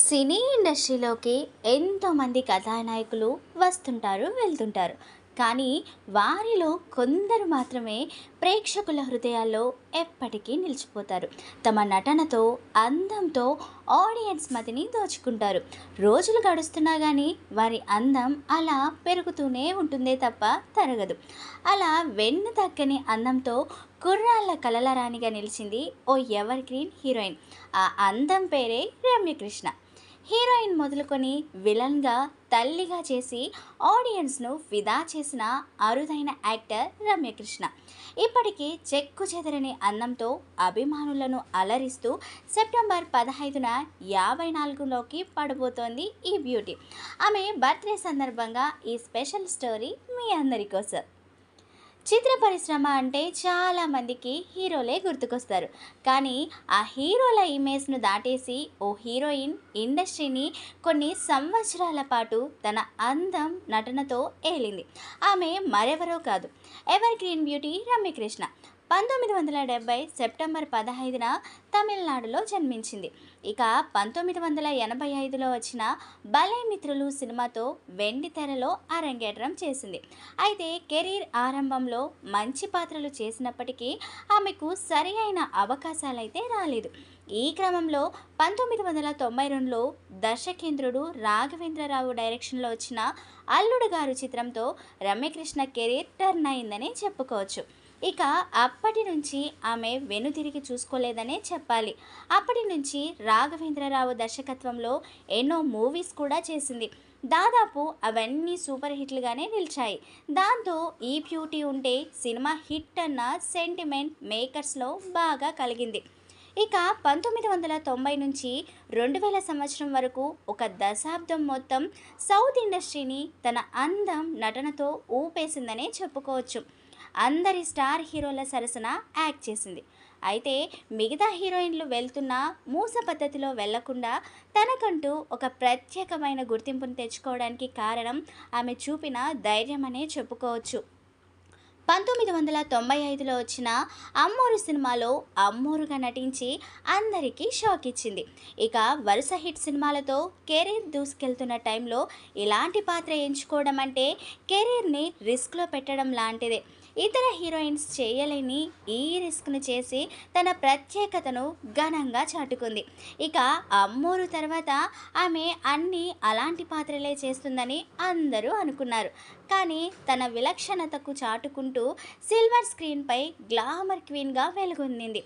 సినీ ఇండస్ట్రీలోకి ఎంతోమంది కథానాయకులు వస్తుంటారు వెళ్తుంటారు. కానీ వారిలో కొందరు మాత్రమే ప్రేక్షకుల హృదయాల్లో ఎప్పటికీ నిలిచిపోతారు. తమ నటనతో, అందంతో ఆడియన్స్ మతిని దోచుకుంటారు. రోజులు గడుస్తున్నా కానీ వారి అందం అలా పెరుగుతూనే ఉంటుందే తప్ప తరగదు. అలా వెన్ను తగ్గని అందంతో కుర్రాళ్ళ కలల రాణిగా నిలిచింది ఓ ఎవర్ గ్రీన్ హీరోయిన్. ఆ అందం పేరే రమ్యకృష్ణ. హీరోయిన్ మొదలుకొని విలన్గా, తల్లిగా చేసి ఆడియన్స్ను ఫిదా చేసిన అరుదైన యాక్టర్ రమ్యకృష్ణ. ఇప్పటికీ చెక్కు చెదరని అందంతో అభిమానులను అలరిస్తూ సెప్టెంబర్ 15న 54లోకి పడబోతోంది ఈ బ్యూటీ. ఆమె బర్త్డే సందర్భంగా ఈ స్పెషల్ స్టోరీ మీ అందరి కోసం. చిత్ర పరిశ్రమ అంటే చాలామందికి హీరోలే గుర్తుకొస్తారు. కానీ ఆ హీరోల ఇమేజ్ను దాటేసి ఓ హీరోయిన్ ఇండస్ట్రీని కొన్ని సంవత్సరాల పాటు తన అందం, నటనతో ఏలింది. ఆమె మరెవరో కాదు, evergreen beauty Ramya Krishna. 1970 September 15న తమిళనాడులో జన్మించింది. ఇక 1985లో వచ్చిన భలే మిత్రులు సినిమాతో వెండి తెరలో అరంగేట్రం చేసింది. అయితే కెరీర్ ఆరంభంలో మంచి పాత్రలు చేసినప్పటికీ ఆమెకు సరి అయిన అవకాశాలైతే రాలేదు. ఈ క్రమంలో 1992లో దర్శకేంద్రుడు రాఘవేంద్రరావు డైరెక్షన్లో వచ్చిన అల్లుడు గారు చిత్రంతో రమ్యకృష్ణ కెరీర్ టర్న్ అయిందని చెప్పుకోవచ్చు. ఇక అప్పటి నుంచి ఆమె వెనుతిరిగి చూసుకోలేదనే చెప్పాలి. అప్పటి నుంచి రాఘవేంద్రరావు దర్శకత్వంలో ఎన్నో మూవీస్ కూడా చేసింది. దాదాపు అవన్నీ సూపర్ హిట్లుగానే నిలిచాయి. దాంతో ఈ బ్యూటీ ఉంటే సినిమా హిట్ అన్న సెంటిమెంట్ మేకర్స్లో బాగా కలిగింది. ఇక 1990 నుంచి 2000 సంవత్సరం వరకు ఒక దశాబ్దం మొత్తం సౌత్ ఇండస్ట్రీని తన అందం, నటనతో ఊపేసిందనే చెప్పుకోవచ్చు. అందరి స్టార్ హీరోల సరసన యాక్ట్ చేసింది. అయితే మిగతా హీరోయిన్లు వెళ్తున్న మూస పద్ధతిలో వెళ్లకుండా తనకంటూ ఒక ప్రత్యేకమైన గుర్తింపును తెచ్చుకోవడానికి కారణం ఆమె చూపిన ధైర్యం అనే చెప్పుకోవచ్చు. 1995లో వచ్చిన అమ్మోరు సినిమాలో అమ్మోరుగా నటించి అందరికీ షాక్ ఇచ్చింది. ఇక వరుస హిట్ సినిమాలతో కెరీర్ దూసుకెళ్తున్న టైంలో ఇలాంటి పాత్ర ఎంచుకోవడం అంటే కెరీర్ని రిస్క్లో పెట్టడం లాంటిదే. ఇతర హీరోయిన్స్ చేయలేని ఈ రిస్క్ను చేసి తన ప్రత్యేకతను ఘనంగా చాటుకుంది. ఇక అమ్మోరు తర్వాత ఆమె అన్నీ అలాంటి పాత్రలే చేస్తుందని అందరూ అనుకున్నారు. కానీ తన విలక్షణతకు చాటుకుంటూ సిల్వర్ స్క్రీన్పై గ్లామర్ క్వీన్గా వెలుగొందింది.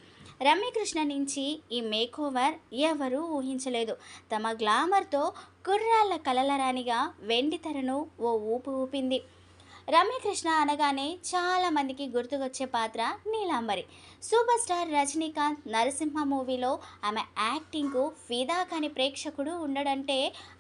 రమ్యకృష్ణ నుంచి ఈ మేకోవర్ ఎవరూ ఊహించలేదు. తమ గ్లామర్తో కుర్రాళ్ళ కలల రాణిగా వెండి తెరను ఓ ఊపు ఊపింది. రమ్యకృష్ణ అనగానే చాలామందికి గుర్తుకొచ్చే పాత్ర నీలాంబరి. సూపర్ స్టార్ రజనీకాంత్ నరసింహ మూవీలో ఆమె యాక్టింగ్కు ఫిదా కాని ప్రేక్షకుడు ఉండడంటే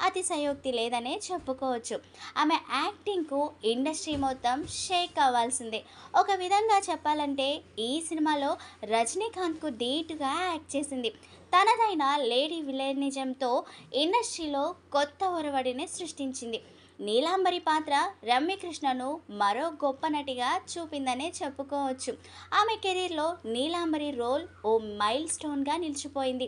అతిశయోక్తి లేదనే చెప్పుకోవచ్చు. ఆమె యాక్టింగ్కు ఇండస్ట్రీ మొత్తం షేక్ అవ్వాల్సిందే. ఒక విధంగా చెప్పాలంటే ఈ సినిమాలో రజనీకాంత్కు ధీటుగా యాక్ట్ చేసింది. తనదైన లేడీ విలనిజంతో ఇండస్ట్రీలో కొత్త ఒరవడిని సృష్టించింది. నీలాంబరి పాత్ర రమ్యకృష్ణను మరో గొప్ప నటిగా చూపిందనే చెప్పుకోవచ్చు. ఆమె కెరీర్లో నీలాంబరి రోల్ ఓ మైల్ స్టోన్గా నిలిచిపోయింది.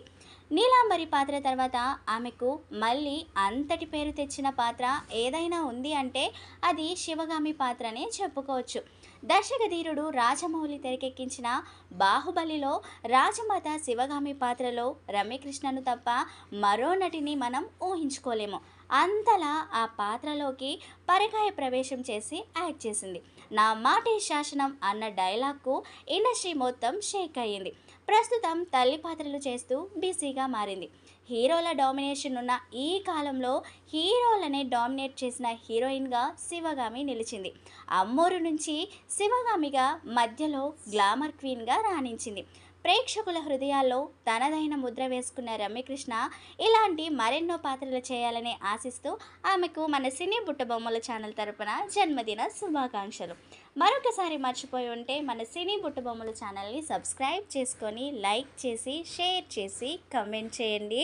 నీలాంబరి పాత్ర తర్వాత ఆమెకు మళ్ళీ అంతటి పేరు తెచ్చిన పాత్ర ఏదైనా ఉంది అంటే అది శివగామి పాత్రనే చెప్పుకోవచ్చు. దర్శకధీరుడు రాజమౌళి తెరకెక్కించిన బాహుబలిలో రాజమాత శివగామి పాత్రలో రమ్యకృష్ణను తప్ప మరో నటిని మనం ఊహించుకోలేము. అంతలా ఆ పాత్రలోకి పరకాయ ప్రవేశం చేసి యాక్ట్ చేసింది. నా మాటే శాసనం అన్న డైలాగ్కు ఇండస్ట్రీ మొత్తం షేక్ అయ్యింది. ప్రస్తుతం తల్లి పాత్రలు చేస్తూ బిజీగా మారింది. హీరోల డామినేషన్ ఉన్న ఈ కాలంలో హీరోలనే డామినేట్ చేసిన హీరోయిన్గా శివగామి నిలిచింది. అమ్మోరు నుంచి శివగామిగా మధ్యలో గ్లామర్ క్వీన్గా రాణించింది. ప్రేక్షకుల హృదయాల్లో తనదైన ముద్ర వేసుకున్న రమ్యకృష్ణ ఇలాంటి మరెన్నో పాత్రలు చేయాలని ఆశిస్తూ ఆమెకు మన సినీ బుట్టబొమ్మల ఛానల్ తరపున జన్మదిన శుభాకాంక్షలు. మరొకసారి మర్చిపోయి ఉంటే మన సినీ బుట్టబొమ్మల ఛానల్ని సబ్స్క్రైబ్ చేసుకొని, లైక్ చేసి, షేర్ చేసి, కమెంట్ చేయండి.